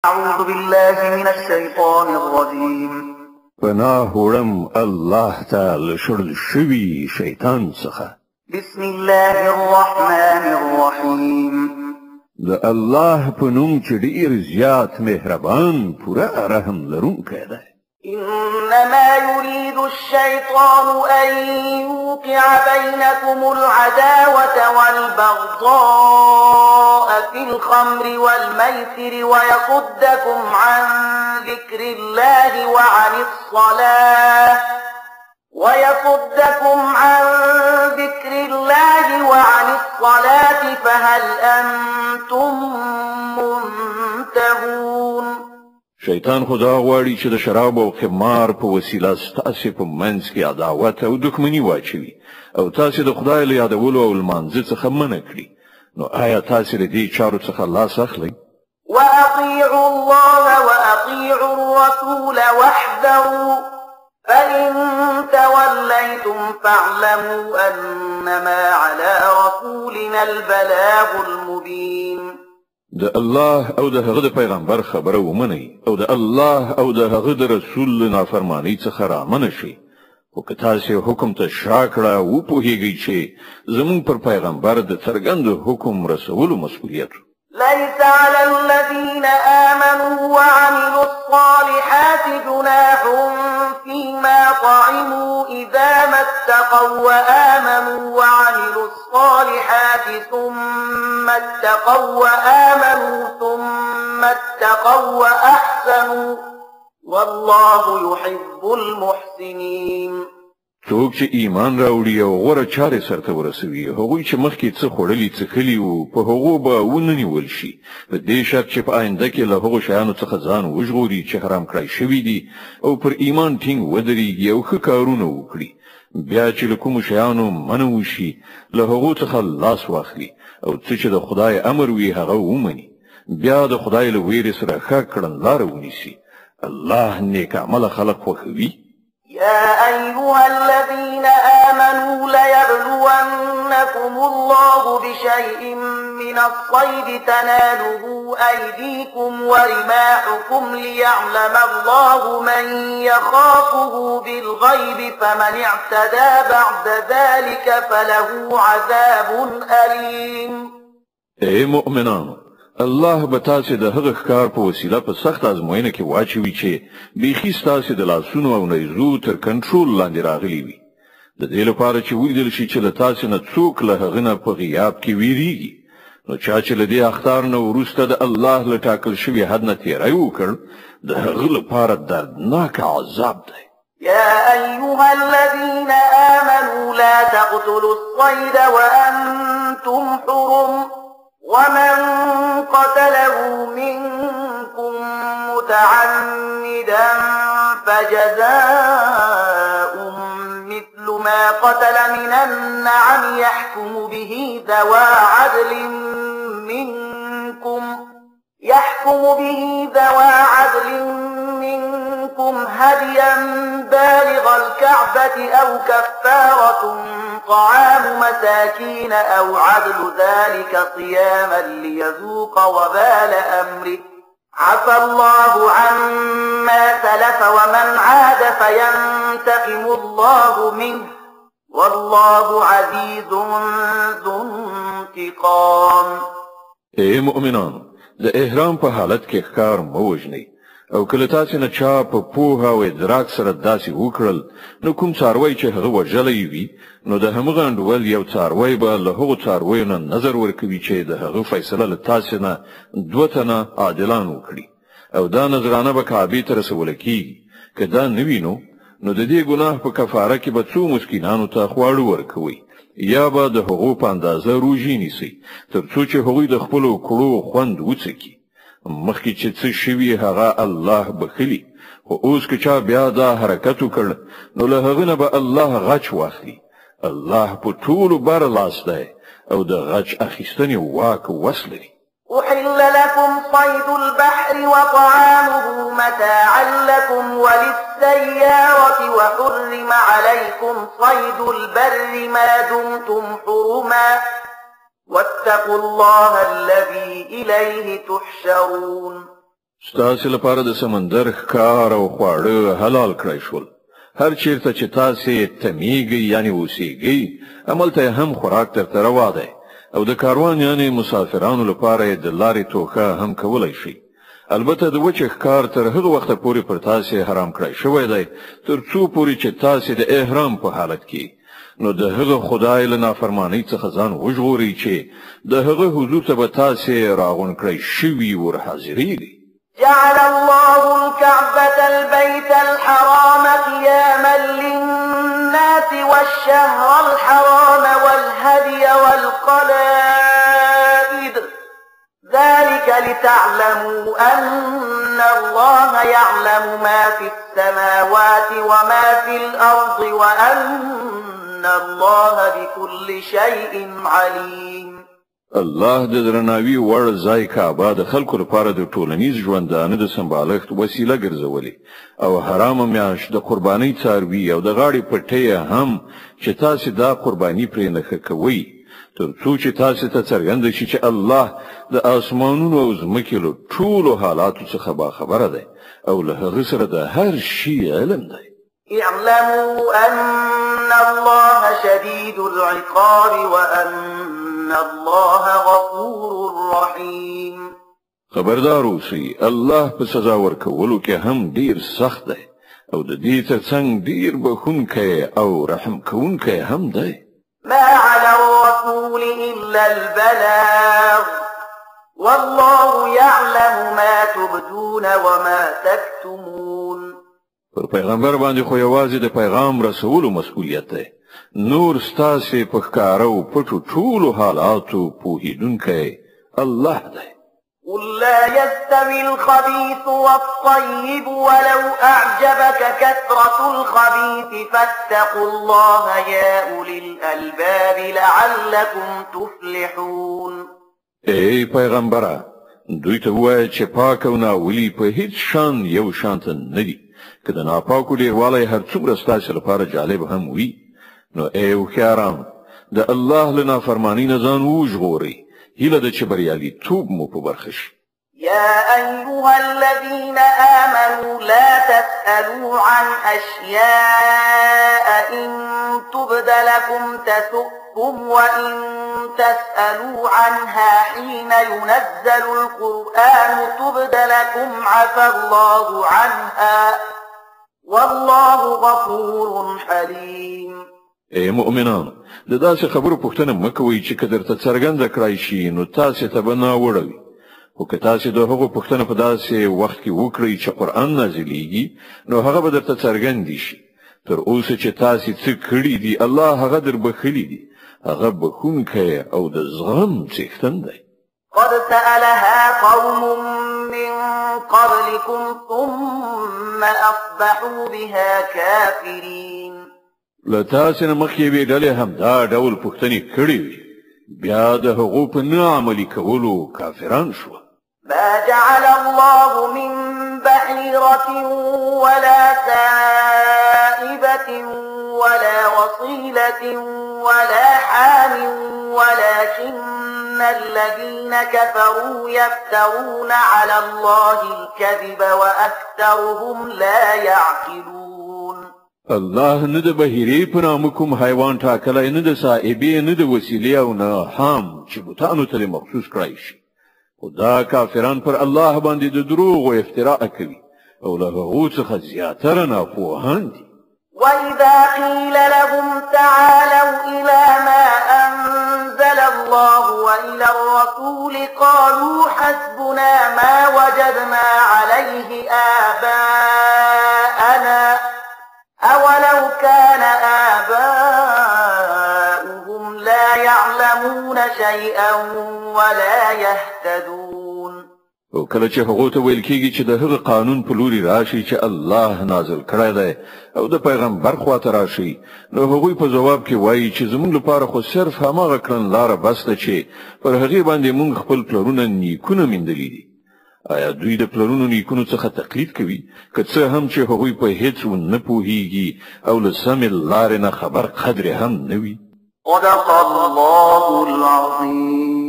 أعوذ بالله من الشيطان الرجيم. پناه وړم الله تعالی شړل شوي شیطان څخه. بسم الله الرحمن الرحيم. د الله په نوم چې ډېر زیات مهربان پوره رحم لرونکی دی. إنما يريد الشيطان أن يوقع بينكم العداوة والبغضاء في الخمر والميسر ويصدكم عن ذكر الله وعن الصلاة فهل أنتم منتهون؟ شیطان خدا غواړي چې د شراب او خمار په وسیله ستاسو په منځ کې عداوت او دښمنی واچوي او تاسو د خدای له یادولو او لمانځه څخه منع کړي. نو آیا تاسو له دې چارو څخه لاس اخلئ؟ وأطيعوا الله وأطيعوا الرسول واحذروا فإن توليتم فاعلموا أنما على رسولنا البلاغ المبين. د الله او د هغه د پیغمبر خبره ومنئ او د الله او د هغه د رسول نافرمانی څخه رامنه شئ. خو که تاسو حکم ته شا کړه وپوهیږئ چې زموږ پر پیغمبر د څرګند حکم رسولو مسؤلیت. ليس على الذين آمنوا وعملوا الصالحات جناح فيما طعموا إذا ما اتقوا وآمنوا وعملوا الصالحات ثم اتقوا وأحسنوا والله يحب المحسنين. څوک چې ایمان راوړي او غوره چارې سرته ورسوي هغوی چې مخکې څه خوړلي څښلي وو په هغو به وننیول شي په دې شرط چې په آینده کې له هغو شیانو څخه ځان وژغوري چې حرام کړی شوي دي او پر ایمان ټینګ ودرېږي او ښه کارونه وکړي. بیا چې له کومو شیانو منع وشي له هغو څخه لاس واخلي او څه چې د خدای امر وي هغه ومني. بیا د خدای له ویرې سره ښه کړنلاره ونیسي. الله نیک عمله خلق خوښوي. يا أيها الذين آمنوا ليبلونكم الله بشيء من الصيد تناله أيديكم ورماحكم ليعلم الله من يخافه بالغيب فمن اعتدى بعد ذلك فله عذاب أليم. اے مؤمنانو، الله به تاسو د هغه ښکار په وسیله په سخت ازموینه کې واچوي چې بیخي ستاسو د لاسونو او نیزو تر کنټرول لاندې راغلي وي. د دې لپاره چې ولیدل شي چې له تاسو نه څوک له هغه نه په غیاب کې ویریږي. نو چا چې له دې اخطار نه وروسته د الله له ټاکل شوي حد نه تیری وکړ د هغه لپاره دردناک عذاب دی. يا أيها الذين آمنوا لا تقتلوا الصيد وأنتم حرم ومن قتله منكم متعمدا فجزاء مثل ما قتل من النعم يحكم به ذوى عدل منكم هديا بالغ الكعبة أو كفارة طعام مساكين أو عدل ذلك صياما ليذوق وبال أمره عفى الله عما سلف ومن عاد فينتقم الله منه والله عزيز ذو انتقام. اے مؤمنان، د احرام په حالت کې ښکار مه وژنئ او کله تاسو نه چا په پوهه او ادراک سره داسې وکړل نو کوم څاروی چې هغه وژلی وي نو د همغه انډول یو څاروی به له هغو څارویو نه نظر ورکوي چې د هغه فیصله له تاسو نه دوه تنه عادلان وکړي او دا نظرانه به کعبې ته رسوله کیږي. که دا نه وي نو د دې ګناه په کفاره کې به څو مسکینانو ته خواړه ورکوي یا به د هغو په اندازه روژې نیسئ تر څو چې هغوی د خپلو کړو خوند وڅکي. مخکې چې څه شوي هغه الله بخلي خو اوس که چا بیا دا حرکت وکړ نو له هغه نه به الله غچ واخلي. الله په ټولو بر لاس دی او د غچ اخیستنې واک وس لري. أحل لكم صيد البحر وطعامه متاعا لكم وللسيارة وحرم عليكم صيد البر ما دمتم حرما واتقوا الله الذي إليه تحشرون. ستاسو لپاره د سمندر ښکار او خواړه حلال کړی شول هر چیرته چې تاسو تمیږي یعنی اوسېږي عملته هم خوراک درته روا دی او د کاروان یعنی مسافرانو لپاره د لارې توخه هم کولای شي البته د وچه ښکار تر هغه وخت پورې پر تاسو حرام کړی شوی دی تر څو پورې چې تاسو د احرام په حالت کې نو د هغه خدای له نافرمانی څخه ځان وژغوري چې د هغه حضور ته به تاسو راغون کړی شوی ور حاضرېږي جعل الله الكعبة البيت الحرام قياما للناس والشهر الحرام والهدي والقلائد ذلك لتعلموا أن الله يعلم ما في السماوات وما في الأرض وأن الله بكل شيء عليم الله د درناوي وړ ځای کعبه د خلکو لپاره د ټولنیز ژوندانه د سمبالښت وسیله ګرځولې او حرام میاش د قرباني څاروي او د غاړې پټې هم چې تاسو دا قرباني پرې نه کوي تر څو چې تاسو ته څرګند شي چې الله د اسمانونو او ځمکې له ټولو حالاتو څخه باخبره دی او له هغه سره د هر شي علم دی اعلموا أن الله شديد العقاب وأن الله غفور رحيم خبردار اوسئ الله په سزا ورکولو کې هم ډیر سخت دی او د دې ترڅنګ ډیر بخښونکی او رحم کوونکی هم دی ما على الرسول إلا البلاغ والله يعلم ما تبدون وما تكتمون پر پیغمبر باندې خو یوازې د پیغام رسولو مسؤلیت دی نور ستاسو په ښکارا او پټو ټولو حالاتو پوهیدونکی الله دی قل لا يستوي الخبيث والطيب ولو أعجبك كثرة الخبيث فاتقوا الله يا أولي الألباب لعلكم تفلحون ای پیغمبره دوی ته وایي چې پاک او ناولي په هیڅ شان یو شانت نه دي که د ناپاکو ډیروالی هر څومره ستاسو لپاره جالب هم وي نو ای هوښیاران د الله له نافرمانۍ نه ځان وژغورئ هیله ده چې بریالیتوب مو په برخه شي يا أيها الذين آمنوا لا تسألوا عن أشياء إن تبد لكم تسؤكم وإن تسألوا عنها حين ينزل القرآن تبد لكم عفى الله عنها والله غفور حليم ای مؤمنان د داسې خبرو پوښتنه مکوئ چې که درته څرګنده کړای شي نو تاسو ته به ناوړوي خو که تاسو د هغو پوښتنه په داسې وخت کې وکړئ چې قرآن نازلیږي نو هغه به درته څرګندې شي تر اوسه چې تاسو څه کړي دي الله هغه در بخښلي دي هغه بخښونکی او د زغم څښتن دی قد سألها قوم من قبلكم ثم أصبحوا بها كافرين لتاسو نه مخکې وی ډلې هم دا ډول پوښتنې کړې وي بیا د هغو په نه عملي کولو کافران شو ما جعل الله من بحيرة ولا سائبة ولا وصيلة ولا حام ولكن الذين كفروا يفترون على الله الكذب وأكثرهم لا يعقلون الله نه د بهيري په نامه کوم حیوان ټاکلی نه د صاحبې نه د وسیلې او نه حام چې بوتانو ته مخصوص کړی شي خو دا کافران پر الله باندې د دروغ او افتراء کوي او له هغو څخه زیاتره ناپوهان دي وإذا قيل لهم تعالوا إلى ما أنزل الله وإلى الرسول قالوا حسبنا ما وجدنا عليه آباءنا أولو كان آباؤهم لا يعلمون شيئا ولا يهتدون او کله چې هغه ته ویل کېږي چې د هغه قانون په لوري راشي چې الله نازل کړی دی او د پیغمبر خواته راشي نو هغوی په جواب کې وایي چې زموږ لپاره خو صرف هماغه کړنلاره بس ده چې پر هغې باندې موږ خپل پلرونه نیکونه میندلي دي آیا دوی د پلرونو نیکونو څخه تقلید کوي که څه هم چې هغوی په هیڅ نه پوهیږي او له سمې لارې نه خبر قدر هم نه وي صدق الله العظیم